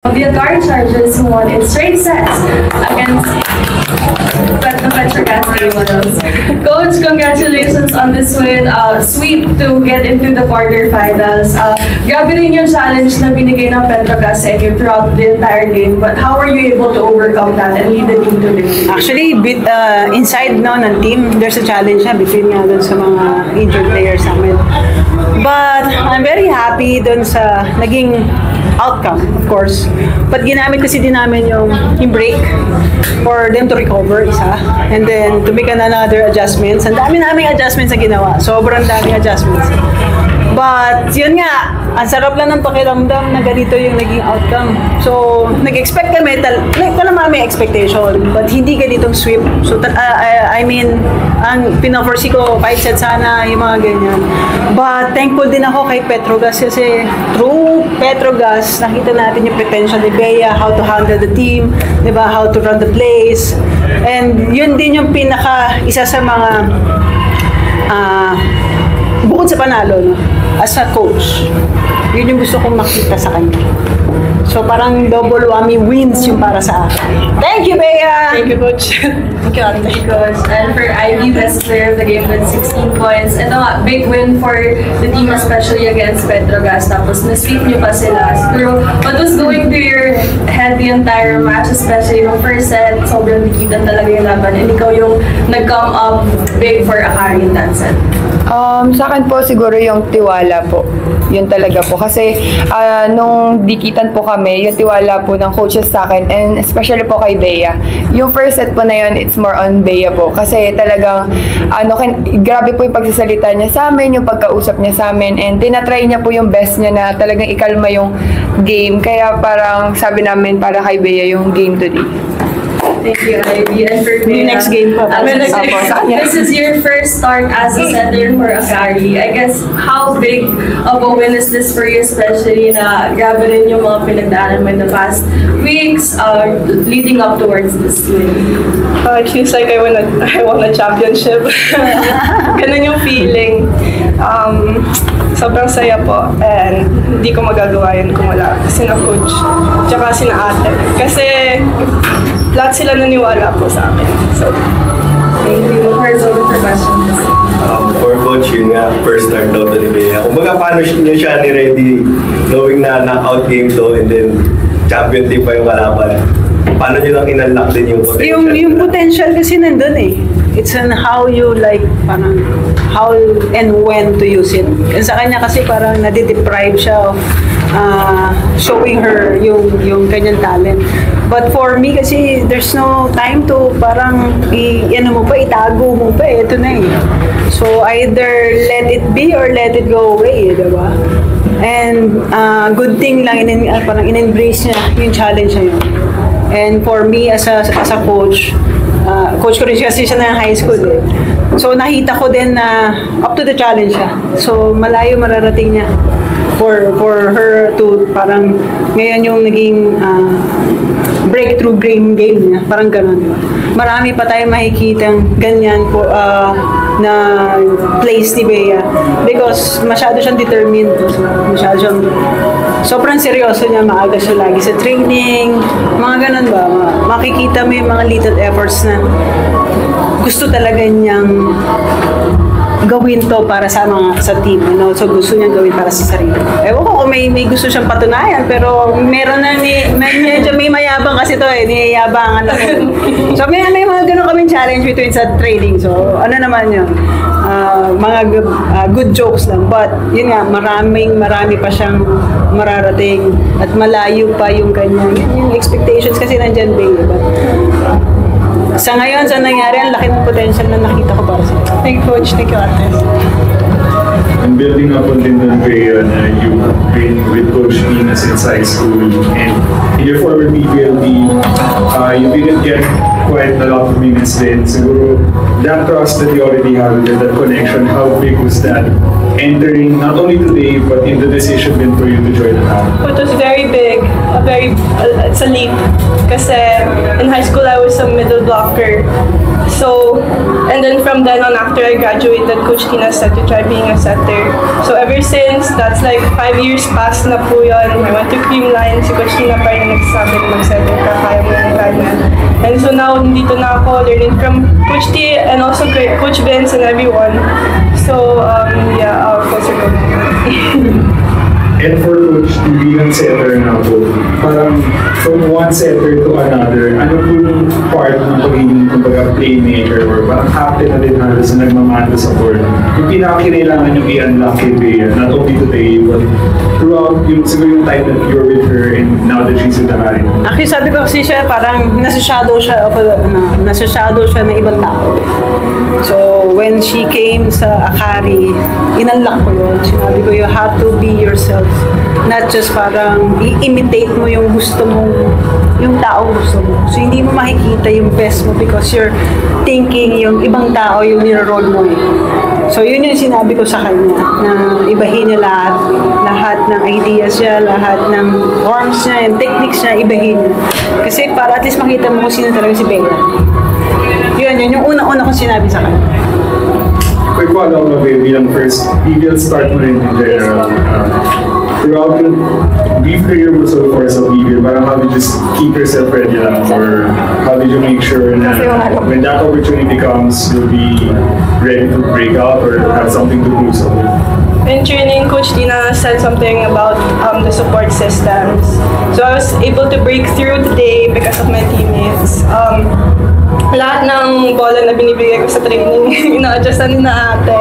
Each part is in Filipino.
The Atari Chargers who won in straight sets against the Petrogas Models. Coach, congratulations on this win. Sweep to get into the quarterfinals. Grabe rin yung challenge na binigay ng Petrogas sa inyo throughout the entire game. But how were you able to overcome that and lead the team to victory? Actually, inside ng team, there's a challenge na between nga dun sa mga injured players namin. But I'm very happy dun sa naging outcome, of course. But ginamit kasi din namin yung break for them to recover, isa. And then, to make another adjustments. Ang dami naming adjustments na ginawa. Sobrang daming adjustments. But, yun nga, ang sarap lang ng pakiramdam na ganito yung naging outcome. So, nag-expect kami, wala may expectation, but hindi ganitong sweep. So, I mean, ang pina-foresee ko, 5 sets sana, yung mga ganyan. But, thankful din ako kay Petrogas kasi through Petrogas, nakita natin yung potential ni Bea, how to handle the team, diba, how to run the plays. And yun din yung isa sa mga bukod sa panalo, no? As a coach, yun yung gusto kong makita sa kanya. So parang double whammy wins yung para sa akin. Thank you, Bea! Thank you, Coach. Thank you, Ate. Coach. And for Ivy, best player of the game with 16 points. Ito nga, big win for the team, especially against Petrogas. Tapos na-sweep niyo pa sila. Pero what was going through your head the entire match, especially yung first set, sobrang dikitan talaga yung laban. And ikaw yung nag-come up big for Akari in that set. Sa akin po siguro yung tiwala po. Yun talaga po. Kasi nung dikitan po kami, yung tiwala po ng coaches sa akin and especially po kay Bea. Yung first set po na yun, it's more on Bea po. Kasi talagang grabe po yung pagsasalita niya sa amin, yung pagkausap niya sa amin and tinatry niya po yung best niya na talagang ikalma yung game. Kaya parang sabi namin para kay Bea yung game today. Thank you, Ivy. And for Bea, next game po. This is your first start as a setter for Akari. I guess, how big of a win is this for you, especially na grabe rin yung mga pinagdaanan mo in the past weeks leading up towards this win? It feels like I won a championship. Ganun yung feeling. Sobrang saya po and hindi ko magagawa yun kung wala sina coach tsaka sina ate. Kasi lahat sila naniwala po sa akin. So, thank you. Here's all the questions. For Coach, yun nga, first start daw to ni Bea. Kumbaga, paano niyo siya ni-ready knowing na knockout game to and then champion team pa yung kalaban? Paano niyo lang in-unlock din yung potential? Yung potential kasi nandun eh. It's on how you like, parang how and when to use it. And sa kanya kasi parang nade-deprive siya of showing her yung kanyang talent. But for me kasi, there's no time to parang itago mo pa eh. Ito na eh. So either let it be or let it go away, diba? And good thing lang, parang in-embrace niya yung challenge na yun. And for me as a coach, coach ko rin kasi siya na high school eh. So nakita ko din na up to the challenge siya. So malayo mararating niya for her to parang ngayon yung naging breakthrough game niya. Parang ganun. Marami pa tayong makikitang ganyan po na place ni Bea because masyado siyang determined. So, masyado siyang sobrang seryoso niya, maaga siya lagi sa training, mga ganun ba, makikita mo yung mga little efforts na gusto talaga niyang gawin to para sa team, no? So gusto niya gawin para sa sarili. Ewan ko kung may gusto siyang patunayan, pero meron na medyo may mayabang kasi to eh, niyayabangan ako. So may mga ganun kaming challenge between sa training. So ano naman yun? Mga good jokes lang. But yun nga, marami pa siyang mararating at malayo pa yung kanyang yung expectations kasi nandyan ba. But sa ngayon, sa nangyari, ang laki ng potential na nakita ko para sa'yo. thank you, Coach. Thank you, ate. And building up on Lyndon Bea, you've been with Coach Nina since high school, and in your former BPL team, you didn't get quite a lot of minutes then. Siguro, that trust that you already have, that connection, how big was that? Entering not only today, but in the decision then for you to join the town? It was very big. It's a leap. Kasi in high school, I was a middle blocker. So, and then from then on, after I graduated, Coach Tina said to try being a setter. So ever since, that's like 5 years past na po yun. I went to Creamline, si Coach Tina pa rin nagsasabi na mag-setter ka, kaya mo yung kanya. And so now, dito na ako, learning from Coach T and also Coach Vince and everyone. So, yeah, I'll focus on And for Coach to bilang setter na po, parang from one setter to another, ano po yung part ng pagiging kumbaga playmaker or parang captain na din natin sa nagmamando sa board? Yung pinakakailangan yung i-unlock kay Bea, not only today, but throughout yung siguro yung time that you're with her and now that she's in the line. Actually, sabi ko kasi siya, parang nasa shadow siya ng ibang tao. So, when she came sa Akari, inunlock ko yun. Sinabi ko, you have to be yourself. Not just parang i-imitate mo yung gusto mo, yung taong gusto mo. So, hindi mo makikita yung best mo because you're thinking yung ibang tao yung nire-roll mo eh. So, yun yung sinabi ko sa kanya, na ibahin niya lahat ng ideas niya, lahat ng forms niya, yung techniques niya, ibahin niya. Kasi para at least makita mo kung sino talaga si Bea. Yun yung una-una kong sinabi sa kanya. Quick follow-up na bilang first, PBL start mo rin in general. Throughout yung brief career mo so far sa PBL, parang how did you just keep yourself ready lang? Or how did you make sure na when that opportunity comes, you'll be ready to break out or have something to prove something? In training, Coach Tina said something about the support systems. So I was able to break through today because of my teammates. Lahat ng bola na binibigay ko sa training, ina-adjustan ni na ate.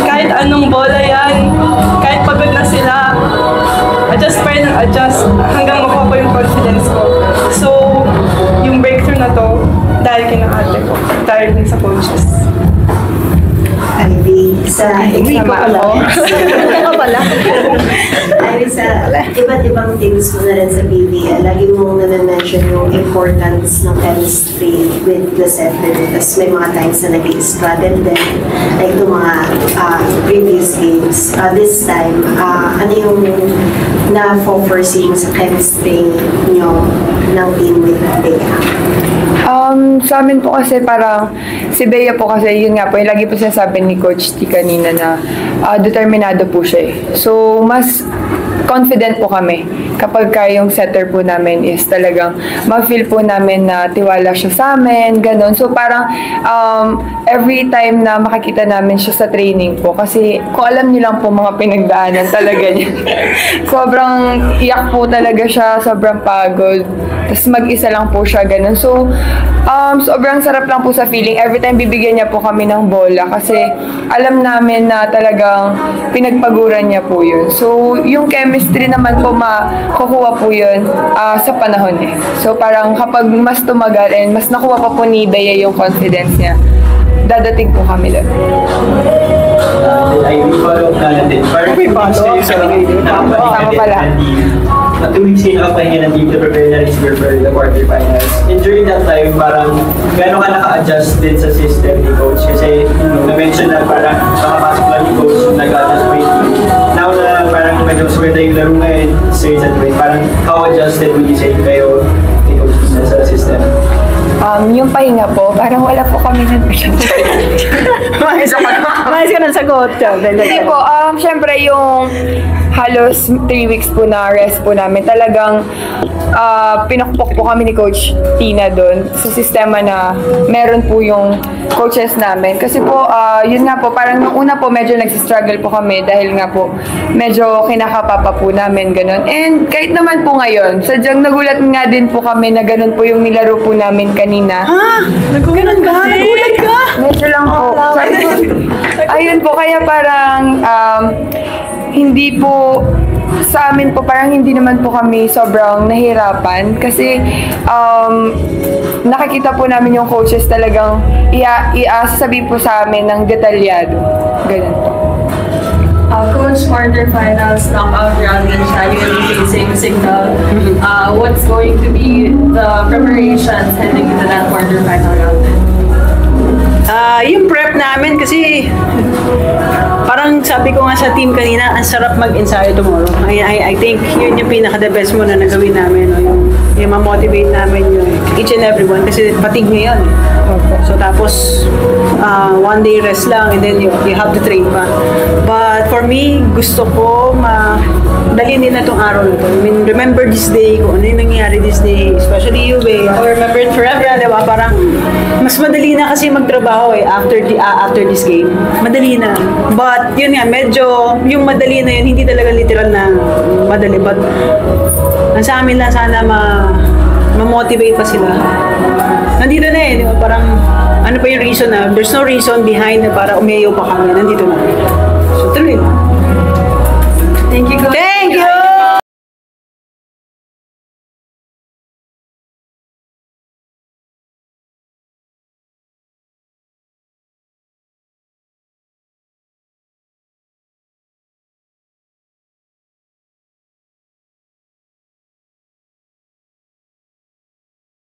Kahit anong bola yan, kahit pagod na sila, adjust pa rin ang adjust hanggang makuha ko yung confidence ko. So, yung breakthrough na to, dahil kina ate ko, dahil din sa coaches. Ivy, sa Ivy, sa iba't ibang teams mo na rin sa PBL, lagi mong na-mention yung importance ng chemistry with the setter. Tapos may mga times na nag-struggle din, like itong mga previous games. This time, ano yung na-foresee mo sa chemistry nyo ng team with Bea? Sa amin po kasi parang si Bea po kasi yun nga po, yung lagi po sinasabi ni Coach T kanina na determinado po siya eh. So, mas confident po kami kapag yung setter po namin is talagang ma-feel po namin na tiwala siya sa amin, ganun. So, parang every time na makikita namin siya sa training po, kasi kung alam niyo lang po mga pinagdaanan talaga niya. Sobrang iyak po talaga siya, sobrang pagod. Tapos mag-isa lang po siya, ganun. So, sobrang sarap lang po sa feeling. Every time bibigyan niya po kami ng bola kasi alam namin na talagang pinagpaguran niya po yun. So, yung chemistry naman po makukuha po yun sa panahon eh. So, parang kapag mas tumagal and mas nakuha pa po ni Bea yung confidence niya, dadating po kami doon. I follow up na natin. Parang Tama pala. 2 weeks kayo nakapahinga ng team to prepare na rin for the quarterfinals. And during that time, parang gano'n ka naka-adjust din sa system ni Coach? Kasi na-mention na parang nakapasok lang ni Coach, nag-adjust po yung now na parang medyo swerte yung laro ngayon, straight at way, parang how adjusted would you say kayo ni Coach sa system? Yung pahinga po, parang wala po kami Mais ka ng sagot. Hindi po, syempre yung halos 3 weeks po na rest po namin, talagang pinakpok po kami ni Coach Tina doon sa sistema na meron po yung coaches namin. Kasi po, yun nga po, parang nung una po medyo nagsistruggle po kami dahil nga po medyo kinakapapa po namin, ganun. And kahit naman po ngayon, sadyang nagulat nga din po kami na ganun po yung nilaro po namin kanina. Ha? Nagulat ka? Nagulat ka? Medyo lang po. Ayun po, kaya parang hindi po sa amin po, parang hindi naman po kami sobrang nahirapan kasi nakikita po namin yung coaches talagang sasabihin po sa amin ng detalyado. Ganun po. Coach, quarterfinals, knockout round, and siya yung facing Signal. What's going to be the preparations heading into that quarterfinal round? Yung prep namin kasi parang sabi ko nga sa team kanina, ang sarap mag-ensayo tomorrow. I think yun yung pinaka-the best mo na nagawin namin. No? Yung ma-motivate namin yung each and everyone kasi fatigue ngayon. So tapos, one day rest lang and then you have to train pa. But for me, gusto ko dalhin din na itong araw na to. I mean, remember this day, kung ano yung nangyayari this day, especially you, Bea. I'll remember it forever. Diba? Parang, mas madali na kasi magtrabaho after this game. Madali na. But, yun nga, medyo, yung madali na yun, hindi talaga literal na madali. But, ang sa amin lang, sana ma-motivate pa sila. Nandito na di ba? Parang, ano pa yung reason na, there's no reason behind na para umayaw pa kami. Nandito na. So, tuloy na.